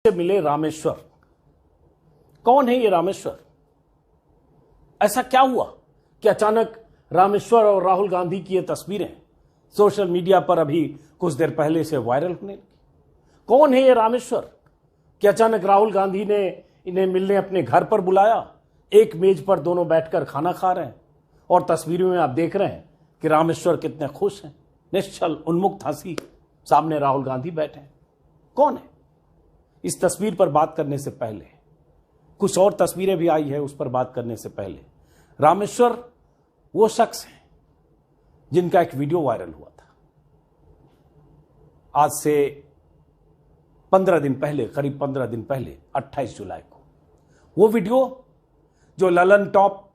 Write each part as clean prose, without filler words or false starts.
से मिले रामेश्वर। कौन है ये रामेश्वर? ऐसा क्या हुआ कि अचानक रामेश्वर और राहुल गांधी की ये तस्वीरें सोशल मीडिया पर अभी कुछ देर पहले से वायरल होने लगी? कौन है ये रामेश्वर कि अचानक राहुल गांधी ने इन्हें मिलने अपने घर पर बुलाया, एक मेज पर दोनों बैठकर खाना खा रहे हैं और तस्वीरों में आप देख रहे हैं कि रामेश्वर कितने खुश हैं, निश्चल उन्मुक्त हंसी, सामने राहुल गांधी बैठे हैं। कौन है? इस तस्वीर पर बात करने से पहले कुछ और तस्वीरें भी आई है, उस पर बात करने से पहले रामेश्वर वो शख्स हैं जिनका एक वीडियो वायरल हुआ था आज से 15 दिन पहले, करीब 15 दिन पहले 28 जुलाई को। वो वीडियो जो ललन टॉप,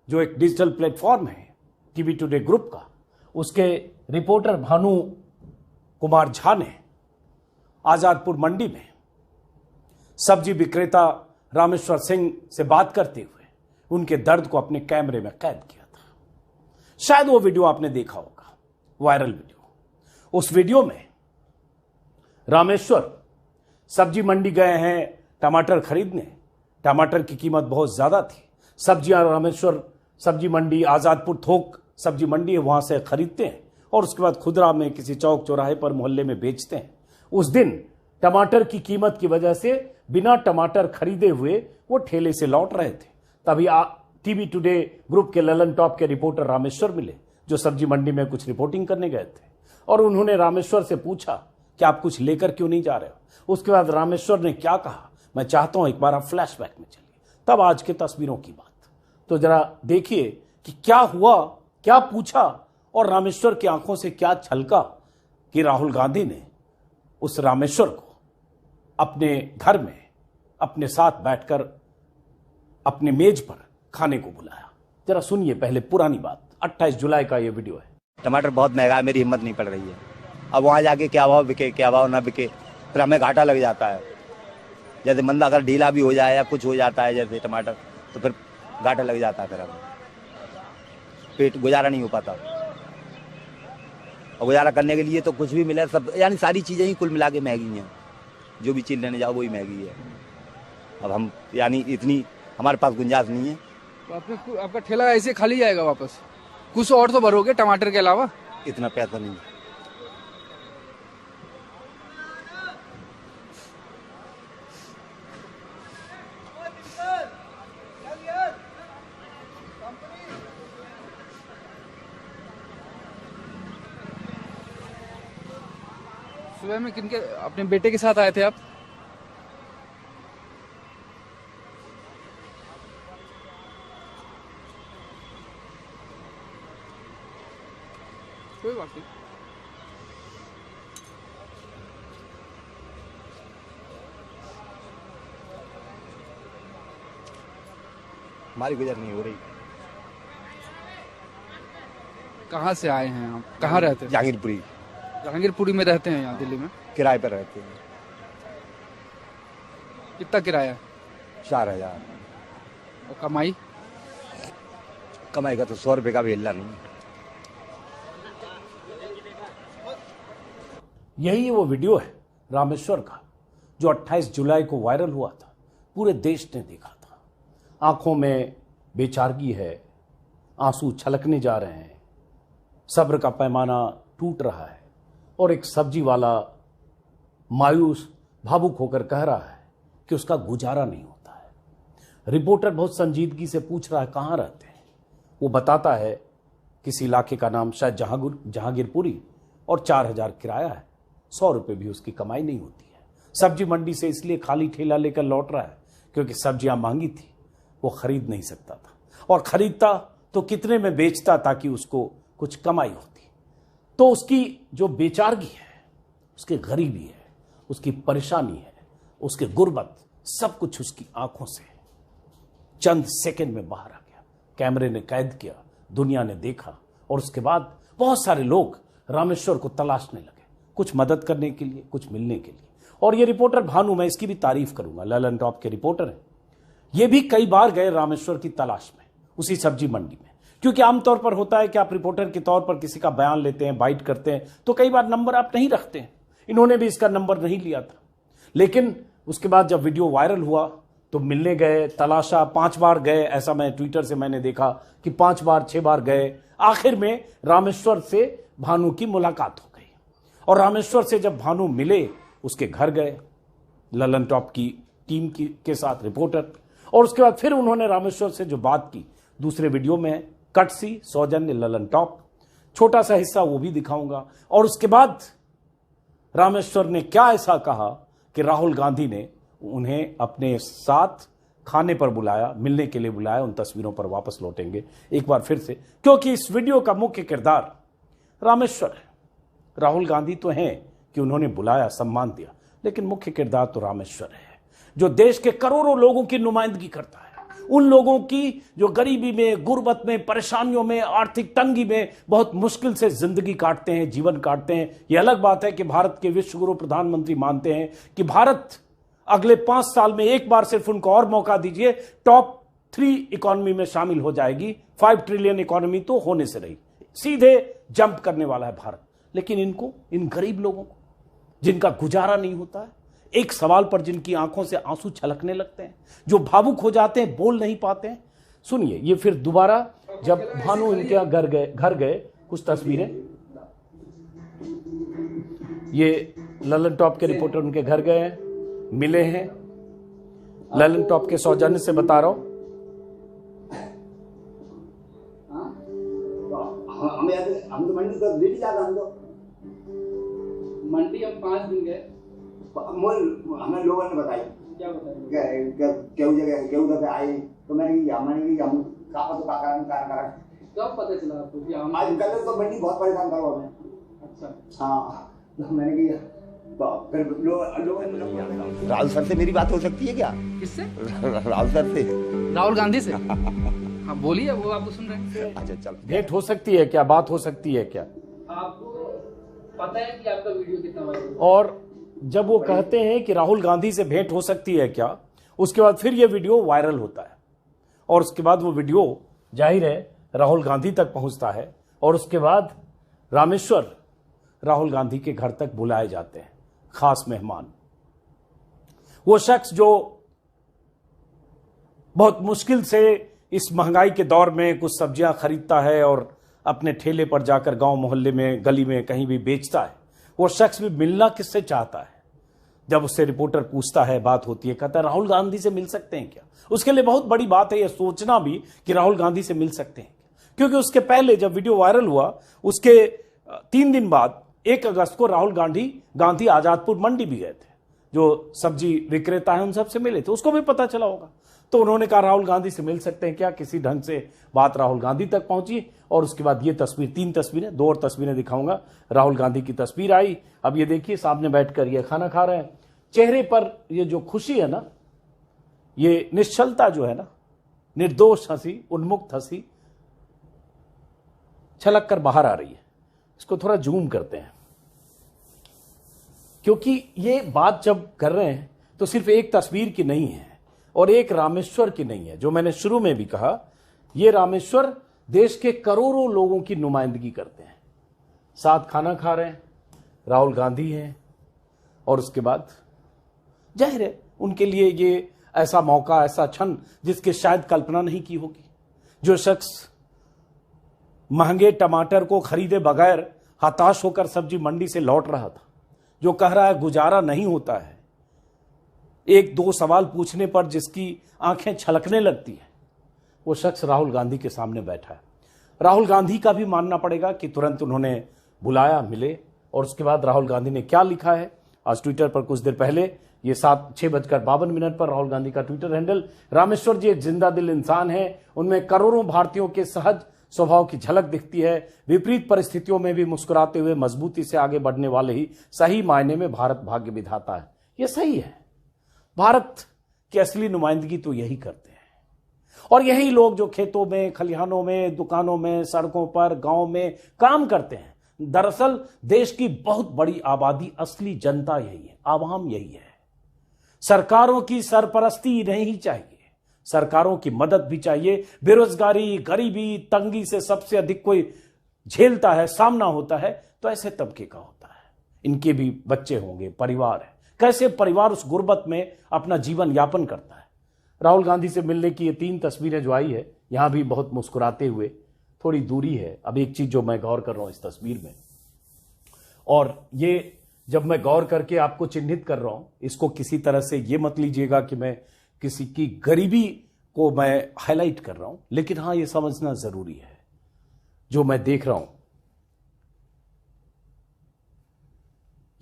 जो एक डिजिटल प्लेटफॉर्म है टीवी टुडे ग्रुप का, उसके रिपोर्टर भानु कुमार झा ने आजादपुर मंडी में सब्जी विक्रेता रामेश्वर सिंह से बात करते हुए उनके दर्द को अपने कैमरे में कैद किया था। शायद वो वीडियो आपने देखा होगा, वायरल वीडियो। उस वीडियो में रामेश्वर सब्जी मंडी गए हैं टमाटर खरीदने। टमाटर की कीमत बहुत ज्यादा थी। सब्जियां रामेश्वर सब्जी मंडी, आजादपुर थोक सब्जी मंडी है, वहां से खरीदते हैं और उसके बाद खुदरा में किसी चौक चौराहे पर मोहल्ले में बेचते हैं। उस दिन टमाटर की कीमत की वजह से बिना टमाटर खरीदे हुए वो ठेले से लौट रहे थे। तभी टीवी टुडे ग्रुप के ललन टॉप के रिपोर्टर रामेश्वर मिले, जो सब्जी मंडी में कुछ रिपोर्टिंग करने गए थे, और उन्होंने रामेश्वर से पूछा कि आप कुछ लेकर क्यों नहीं जा रहे हो। उसके बाद रामेश्वर ने क्या कहा, मैं चाहता हूं एक बार आप फ्लैशबैक में चलिए, तब आज के तस्वीरों की बात। तो जरा देखिए कि क्या हुआ, क्या पूछा और रामेश्वर की आंखों से क्या छलका कि राहुल गांधी ने उस रामेश्वर को अपने घर में अपने साथ बैठकर अपने मेज पर खाने को बुलाया। जरा सुनिए पहले पुरानी बात। 28 जुलाई का ये वीडियो है। टमाटर बहुत महंगा है, मेरी हिम्मत नहीं पड़ रही है। अब वहां जाके क्या भाव बिके, क्या भाव ना बिके, फिर हमें घाटा लग जाता है। जैसे मंदा अगर ढीला भी हो जाए या कुछ हो जाता है जैसे टमाटर, तो फिर घाटा लग जाता है, फिर हमें पेट गुजारा नहीं हो पाता। और गुजारा करने के लिए तो कुछ भी मिले, सब यानी सारी चीजें ही कुल मिला के महंगी हैं। जो भी चीज लेने जाओ वही महंगी है। अब हम यानी इतनी हमारे पास गुंजाइश नहीं है। तो आपका ठेला ऐसे खाली जाएगा वापस? कुछ और तो भरोगे टमाटर के अलावा? इतना पैसा नहीं है। सुबह में किनके, अपने बेटे के साथ आए थे आप? कोई बात नहीं। हमारी गुजर नहीं हो रही। कहाँ से आए हैं आप? कहाँ रहते हैं? जहांगीरपुरी। जहांगीरपुरी में रहते हैं यहाँ दिल्ली में? किराए पर रहते हैं। कितना किराया? 4000। और कमाई? कमाई का तो 100 रुपये का भी हिल्ला नहीं। यही वो वीडियो है रामेश्वर का जो 28 जुलाई को वायरल हुआ था। पूरे देश ने देखा था। आंखों में बेचारगी है, आंसू छलकने जा रहे हैं, सब्र का पैमाना टूट रहा है और एक सब्जी वाला मायूस भावुक होकर कह रहा है कि उसका गुजारा नहीं होता है। रिपोर्टर बहुत संजीदगी से पूछ रहा है कहाँ रहते हैं। वो बताता है किसी इलाके का नाम शायद जहांगीरपुरी और 4000 किराया है, 100 रुपये भी उसकी कमाई नहीं होती है। सब्जी मंडी से इसलिए खाली ठेला लेकर लौट रहा है क्योंकि सब्जियां महंगी थी, वो खरीद नहीं सकता था, और खरीदता तो कितने में बेचता ताकि उसको कुछ कमाई होती। तो उसकी जो बेचारगी है, उसकी गरीबी है, उसकी परेशानी है, उसकी गुर्बत, सब कुछ उसकी आंखों से चंद सेकंड में बाहर आ गया। कैमरे ने कैद किया, दुनिया ने देखा, और उसके बाद बहुत सारे लोग रामेश्वर को तलाशने लगे, कुछ मदद करने के लिए, कुछ मिलने के लिए। और ये रिपोर्टर भानु, मैं इसकी भी तारीफ करूंगा, ललन टॉप के रिपोर्टर हैं, ये भी कई बार गए रामेश्वर की तलाश में उसी सब्जी मंडी में। क्योंकि आमतौर पर होता है कि आप रिपोर्टर के तौर पर किसी का बयान लेते हैं, बाइट करते हैं, तो कई बार नंबर आप नहीं रखते हैं। इन्होंने भी इसका नंबर नहीं लिया था, लेकिन उसके बाद जब वीडियो वायरल हुआ तो मिलने गए, तलाशा, 5 बार गए, ऐसा मैं ट्विटर से मैंने देखा कि 5 बार 6 बार गए। आखिर में रामेश्वर से भानु की मुलाकात हो गई और रामेश्वर से जब भानु मिले उसके घर गए, ललन टॉप की टीम के साथ रिपोर्टर, और उसके बाद फिर उन्होंने रामेश्वर से जो बात की दूसरे वीडियो में कट सी, सौजन्य, ललन टॉप, छोटा सा हिस्सा वो भी दिखाऊंगा। और उसके बाद रामेश्वर ने क्या ऐसा कहा कि राहुल गांधी ने उन्हें अपने साथ खाने पर बुलाया, मिलने के लिए बुलाया। उन तस्वीरों पर वापस लौटेंगे एक बार फिर से, क्योंकि इस वीडियो का मुख्य किरदार रामेश्वर है। राहुल गांधी तो हैं कि उन्होंने बुलाया, सम्मान दिया, लेकिन मुख्य किरदार तो रामेश्वर है, जो देश के करोड़ों लोगों की नुमाइंदगी करता है। उन लोगों की जो गरीबी में, गुर्बत में, परेशानियों में, आर्थिक तंगी में बहुत मुश्किल से जिंदगी काटते हैं, जीवन काटते हैं। यह अलग बात है कि भारत के विश्वगुरु प्रधानमंत्री मानते हैं कि भारत अगले 5 साल में एक बार सिर्फ उनको और मौका दीजिए, टॉप 3 इकोनॉमी में शामिल हो जाएगी। 5 ट्रिलियन इकोनॉमी तो होने से रही, सीधे जंप करने वाला है भारत। लेकिन इनको, इन गरीब लोगों को जिनका गुजारा नहीं होता है, एक सवाल पर जिनकी आंखों से आंसू छलकने लगते हैं, जो भावुक हो जाते हैं, बोल नहीं पाते हैं। सुनिए, ये फिर दोबारा जब भानु इनके घर गए कुछ तस्वीरें, ये ललन टॉप के रिपोर्टर उनके घर गए हैं, मिले हैं। ललन टॉप के सौजन्य से बता रहा हूं, हम तो मंडी तो डेली जाता, हम तो मंडी हम 5 दिन गए। हमें लोगों ने बताई, क्या बताया? केहू जगह आई तो मैंने हम कब पता चला आपको कि हम आज कल तो मंडी बहुत परेशान करो हमें। अच्छा, हाँ, तो मैंने किया फिर राहुल सर से मेरी बात हो सकती है क्या? किससे? राहुल सर से, राहुल गांधी से। हाँ बोलिए, वो आपको सुन रहे हैं। अच्छा चल, भेंट हो सकती है क्या, बात हो सकती है क्या? आपको पता है कि आपका वीडियो कितना वायरल? और जब वो कहते हैं कि राहुल गांधी से भेंट हो सकती है क्या, उसके बाद फिर ये वीडियो वायरल होता है और उसके बाद वो वीडियो जाहिर है राहुल गांधी तक पहुंचता है और उसके बाद रामेश्वर राहुल गांधी के घर तक बुलाए जाते हैं खास मेहमान। वो शख्स जो बहुत मुश्किल से इस महंगाई के दौर में कुछ सब्जियां खरीदता है और अपने ठेले पर जाकर गांव मोहल्ले में, गली में कहीं भी बेचता है, वो शख्स भी मिलना किससे चाहता है। जब उससे रिपोर्टर पूछता है, बात होती है, कहता है राहुल गांधी से मिल सकते हैं क्या। उसके लिए बहुत बड़ी बात है यह सोचना भी कि राहुल गांधी से मिल सकते हैं, क्योंकि उसके पहले जब वीडियो वायरल हुआ उसके 3 दिन बाद 1 अगस्त को राहुल गांधी आजादपुर मंडी भी गए थे, जो सब्जी विक्रेता है उन सबसे मिले थे, उसको भी पता चला होगा। तो उन्होंने कहा राहुल गांधी से मिल सकते हैं क्या। किसी ढंग से बात राहुल गांधी तक पहुंची और उसके बाद ये तस्वीर, 3 तस्वीरें, 2 और तस्वीरें दिखाऊंगा। राहुल गांधी की तस्वीर आई, अब ये देखिए सामने बैठकर ये खाना खा रहे हैं। चेहरे पर ये जो खुशी है ना, ये निश्चलता जो है ना, निर्दोष हंसी, उन्मुक्त हंसी छलक कर बाहर आ रही है। इसको थोड़ा जूम करते हैं, क्योंकि ये बात जब कर रहे हैं तो सिर्फ एक तस्वीर की नहीं है और एक रामेश्वर की नहीं है। जो मैंने शुरू में भी कहा, ये रामेश्वर देश के करोड़ों लोगों की नुमाइंदगी करते हैं। साथ खाना खा रहे हैं, राहुल गांधी हैं और उसके बाद जाहिर है उनके लिए ये ऐसा मौका, ऐसा क्षण जिसके शायद कल्पना नहीं की होगी। जो शख्स महंगे टमाटर को खरीदे बगैर हताश होकर सब्जी मंडी से लौट रहा था, जो कह रहा है गुजारा नहीं होता है, 1-2 सवाल पूछने पर जिसकी आंखें छलकने लगती है, वो शख्स राहुल गांधी के सामने बैठा है। राहुल गांधी का भी मानना पड़ेगा कि तुरंत उन्होंने बुलाया, मिले और उसके बाद राहुल गांधी ने क्या लिखा है। आज ट्विटर पर कुछ देर पहले ये 6:52 पर राहुल गांधी का ट्विटर हैंडल, रामेश्वर जी एक जिंदा दिल इंसान है, उनमें करोड़ों भारतीयों के सहज स्वभाव की झलक दिखती है। विपरीत परिस्थितियों में भी मुस्कुराते हुए मजबूती से आगे बढ़ने वाले ही सही मायने में भारत भाग्य विधाता है। यह सही है, भारत की असली नुमाइंदगी तो यही करते हैं और यही लोग जो खेतों में, खलिहानों में, दुकानों में, सड़कों पर, गांव में काम करते हैं। दरअसल देश की बहुत बड़ी आबादी, असली जनता यही है, आवाम यही है। सरकारों की सरपरस्ती नहीं चाहिए, सरकारों की मदद भी चाहिए। बेरोजगारी, गरीबी, तंगी से सबसे अधिक कोई झेलता है, सामना होता है तो ऐसे तबके का होता है। इनके भी बच्चे होंगे, परिवार है, कैसे परिवार उस गुर्बत में अपना जीवन यापन करता है। राहुल गांधी से मिलने की ये 3 तस्वीरें जो आई है, यहां भी बहुत मुस्कुराते हुए, थोड़ी दूरी है। अब एक चीज जो मैं गौर कर रहा हूं इस तस्वीर में, और ये जब मैं गौर करके आपको चिन्हित कर रहा हूं, इसको किसी तरह से ये मत लीजिएगा कि मैं किसी की गरीबी को मैं हाईलाइट कर रहा हूं, लेकिन हां ये समझना जरूरी है। जो मैं देख रहा हूं,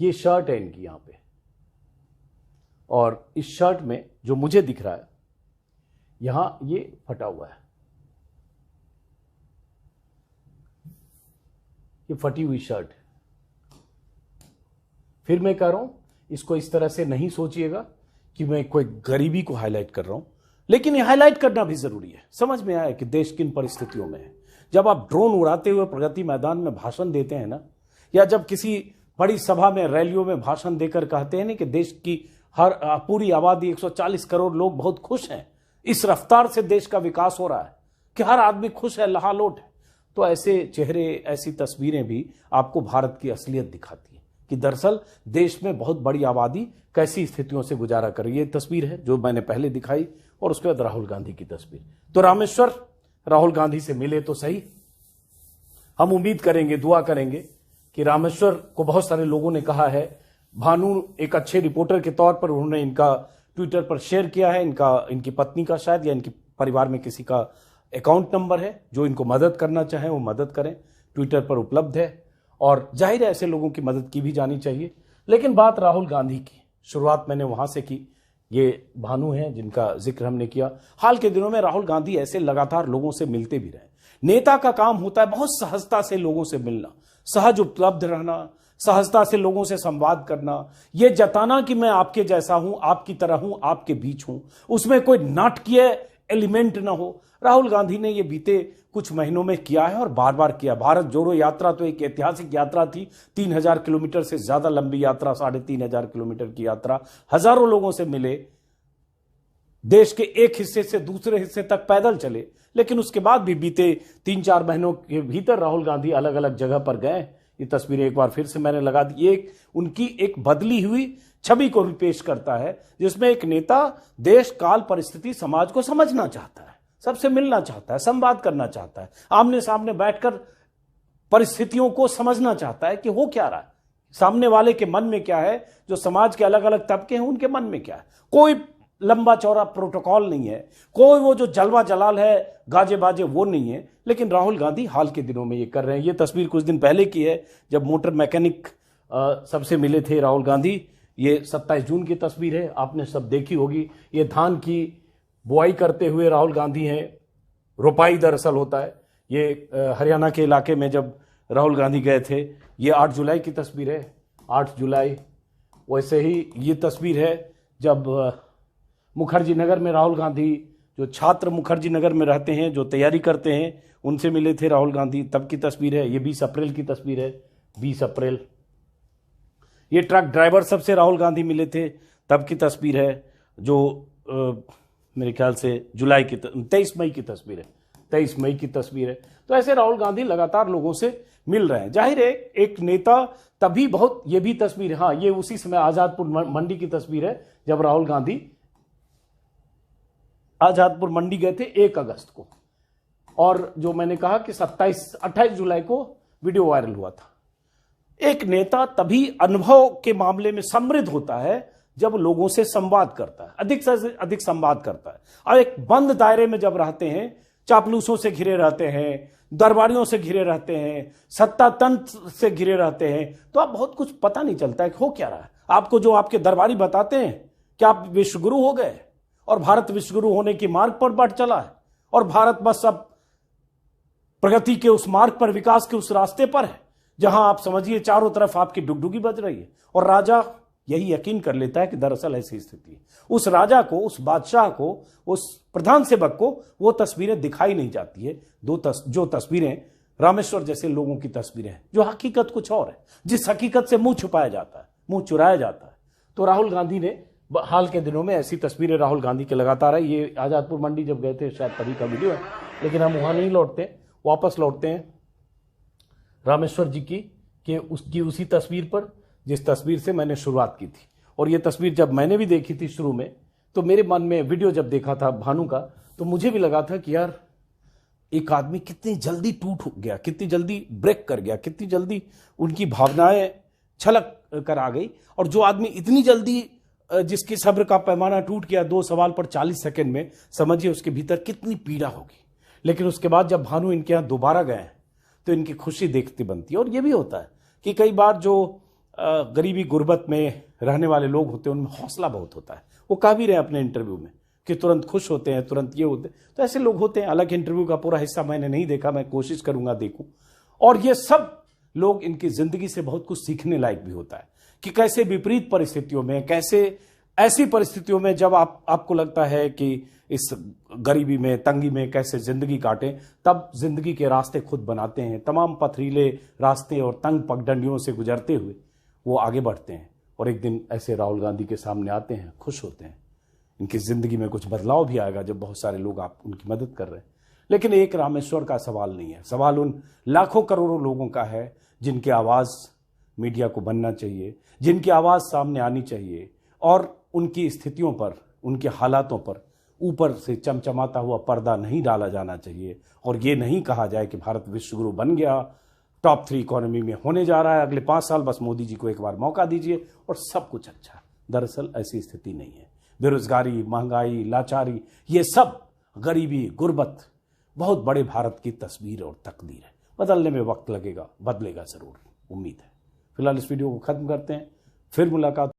ये शर्ट है इनकी यहां पे, और इस शर्ट में जो मुझे दिख रहा है यहां ये फटा हुआ है, ये फटी हुई शर्ट है। फिर मैं कह रहा हूं, इसको इस तरह से नहीं सोचिएगा कि मैं कोई गरीबी को हाईलाइट कर रहा हूं, लेकिन ये हाईलाइट करना भी जरूरी है। समझ में आया कि देश किन परिस्थितियों में है। जब आप ड्रोन उड़ाते हुए प्रगति मैदान में भाषण देते हैं ना, या जब किसी बड़ी सभा में, रैलियों में भाषण देकर कहते हैं ना कि देश की हर पूरी आबादी 140 करोड़ लोग बहुत खुश हैं, इस रफ्तार से देश का विकास हो रहा है कि हर आदमी खुश है, लहालोट है, तो ऐसे चेहरे, ऐसी तस्वीरें भी आपको भारत की असलियत दिखाती है कि दरअसल देश में बहुत बड़ी आबादी कैसी स्थितियों से गुजारा कर रही है। तस्वीर है जो मैंने पहले दिखाई, और उसके बाद राहुल गांधी की तस्वीर। तो रामेश्वर राहुल गांधी से मिले तो सही। हम उम्मीद करेंगे, दुआ करेंगे कि रामेश्वर को बहुत सारे लोगों ने कहा है, भानु एक अच्छे रिपोर्टर के तौर पर उन्होंने इनका ट्विटर पर शेयर किया है, इनकी पत्नी का शायद, या इनके परिवार में किसी का अकाउंट नंबर है, जो इनको मदद करना चाहे वो मदद करें, ट्विटर पर उपलब्ध है। और जाहिर है ऐसे लोगों की मदद की भी जानी चाहिए। लेकिन बात राहुल गांधी की, शुरुआत मैंने वहां से की। ये भानु हैं जिनका जिक्र हमने किया। हाल के दिनों में राहुल गांधी ऐसे लगातार लोगों से मिलते भी रहे। नेता का काम होता है बहुत सहजता से लोगों से मिलना, सहज उपलब्ध रहना, सहजता से लोगों से संवाद करना, यह जताना कि मैं आपके जैसा हूं, आपकी तरह हूं, आपके बीच हूं, उसमें कोई नाटकीय एलिमेंट ना हो। राहुल गांधी ने यह बीते कुछ महीनों में किया है और बार बार किया। भारत जोड़ो यात्रा तो एक ऐतिहासिक यात्रा थी, 3000 किलोमीटर से ज्यादा लंबी यात्रा, 3500 किलोमीटर की यात्रा, हजारों लोगों से मिले, देश के एक हिस्से से दूसरे हिस्से तक पैदल चले। लेकिन उसके बाद भी बीते 3-4 महीनों के भीतर राहुल गांधी अलग अलग जगह पर गए। ये तस्वीरें एक बार फिर से मैंने लगा दी। ये उनकी एक बदली हुई छवि को भी पेश करता है, जिसमें एक नेता देश, काल, परिस्थिति, समाज को समझना चाहता है, सबसे मिलना चाहता है, संवाद करना चाहता है, आमने सामने बैठकर परिस्थितियों को समझना चाहता है कि हो क्या रहा है, सामने वाले के मन में क्या है, जो समाज के अलग अलग तबके हैं उनके मन में क्या है। कोई लंबा चौड़ा प्रोटोकॉल नहीं है, कोई वो जो जलवा जलाल है, गाजे बाजे, वो नहीं है। लेकिन राहुल गांधी हाल के दिनों में ये कर रहे हैं। ये तस्वीर कुछ दिन पहले की है, जब मोटर मैकेनिक सबसे मिले थे राहुल गांधी। ये 27 जून की तस्वीर है, आपने सब देखी होगी। ये धान की बुआई करते हुए राहुल गांधी हैं, रोपाई दरअसल होता है। ये हरियाणा के इलाके में जब राहुल गांधी गए थे। ये 8 जुलाई की तस्वीर है, 8 जुलाई। वैसे ही ये तस्वीर है जब मुखर्जी नगर में राहुल गांधी, जो छात्र मुखर्जी नगर में रहते हैं, जो तैयारी करते हैं, उनसे मिले थे राहुल गांधी, तब की तस्वीर है। ये 20 अप्रैल की तस्वीर है, 20 अप्रैल। ये ट्रक ड्राइवर सबसे राहुल गांधी मिले थे, तब की तस्वीर है, जो मेरे ख्याल से जुलाई की 23 मई की तस्वीर है, 23 मई की तस्वीर है। तो ऐसे राहुल गांधी लगातार लोगों से मिल रहे हैं। जाहिर है एक नेता तभी बहुत, ये भी तस्वीर, हाँ ये उसी समय आजादपुर मंडी की तस्वीर है, जब राहुल गांधी आजादपुर मंडी गए थे 1 अगस्त को। और जो मैंने कहा कि 28 जुलाई को वीडियो वायरल हुआ था। एक नेता तभी अनुभव के मामले में समृद्ध होता है जब लोगों से संवाद करता है, अधिक से अधिक संवाद करता है। और एक बंद दायरे में जब रहते हैं, चापलूसों से घिरे रहते हैं, दरबारियों से घिरे रहते हैं, सत्ता तंत्र से घिरे रहते हैं, तो आप बहुत कुछ पता नहीं चलता है कि हो क्या रहा है। आपको जो आपके दरबारी बताते हैं कि आप विश्वगुरु हो गए और भारत विश्वगुरु होने की मार्ग पर बढ़ चला है, और भारत बस अब प्रगति के उस मार्ग पर, विकास के उस रास्ते पर है जहां आप समझिए चारों तरफ आपकी डुगडुगी बज रही है। और राजा यही यकीन कर लेता है कि दरअसल ऐसी स्थिति है। उस राजा को, उस बादशाह को, उस प्रधान सेवक को वो तस्वीरें दिखाई नहीं जाती है। जो तस्वीरें रामेश्वर जैसे लोगों की तस्वीरें हैं, जो हकीकत कुछ और है, जिस हकीकत से मुंह छुपाया जाता है, मुंह चुराया जाता है। तो राहुल गांधी ने हाल के दिनों में ऐसी तस्वीरें राहुल गांधी के लगातार है। ये आजादपुर मंडी जब गए थे, शायद तभी का वीडियो है, लेकिन हम वहां नहीं लौटते, वापस लौटते हैं रामेश्वर जी की, कि उसकी उसी तस्वीर पर जिस तस्वीर से मैंने शुरुआत की थी। और ये तस्वीर जब मैंने भी देखी थी शुरू में, तो मेरे मन में वीडियो जब देखा था भानु का, तो मुझे भी लगा था कि यार एक आदमी कितनी जल्दी टूट गया, कितनी जल्दी ब्रेक कर गया, कितनी जल्दी उनकी भावनाएं छलक कर आ गई। और जो आदमी इतनी जल्दी, जिसकी सब्र का पैमाना टूट गया 2 सवाल पर 40 सेकंड में, समझिए उसके भीतर कितनी पीड़ा होगी। लेकिन उसके बाद जब भानु इनके यहाँ दोबारा गए तो इनकी खुशी देखती बनती है। और ये भी होता है कि कई बार जो गरीबी गुर्बत में रहने वाले लोग होते हैं उनमें हौसला बहुत होता है। वो कह भी रहे अपने इंटरव्यू में कि तुरंत खुश होते हैं, तुरंत ये होते हैं। तो ऐसे लोग होते हैं। अलग इंटरव्यू का पूरा हिस्सा मैंने नहीं देखा, मैं कोशिश करूंगा देखूं। और ये सब लोग, इनकी जिंदगी से बहुत कुछ सीखने लायक भी होता है कि कैसे विपरीत परिस्थितियों में, कैसे ऐसी परिस्थितियों में जब आपको लगता है कि इस गरीबी में, तंगी में कैसे जिंदगी काटें, तब जिंदगी के रास्ते खुद बनाते हैं। तमाम पथरीले रास्ते और तंग पगडंडियों से गुजरते हुए वो आगे बढ़ते हैं और एक दिन ऐसे राहुल गांधी के सामने आते हैं, खुश होते हैं। इनकी जिंदगी में कुछ बदलाव भी आएगा जब बहुत सारे लोग आप उनकी मदद कर रहे हैं। लेकिन एक रामेश्वर का सवाल नहीं है, सवाल उन लाखों करोड़ों लोगों का है जिनकी आवाज मीडिया को बनना चाहिए, जिनकी आवाज सामने आनी चाहिए और उनकी स्थितियों पर, उनके हालातों पर ऊपर से चमचमाता हुआ पर्दा नहीं डाला जाना चाहिए। और ये नहीं कहा जाए कि भारत विश्वगुरु बन गया, टॉप 3 इकोनॉमी में होने जा रहा है अगले 5 साल, बस मोदी जी को एक बार मौका दीजिए और सब कुछ अच्छा। दरअसल ऐसी स्थिति नहीं है। बेरोजगारी, महंगाई, लाचारी, ये सब गरीबी, गुर्बत बहुत बड़े भारत की तस्वीर और तकदीर है। बदलने में वक्त लगेगा, बदलेगा जरूर, उम्मीद है। फिलहाल इस वीडियो को खत्म करते हैं, फिर मुलाकात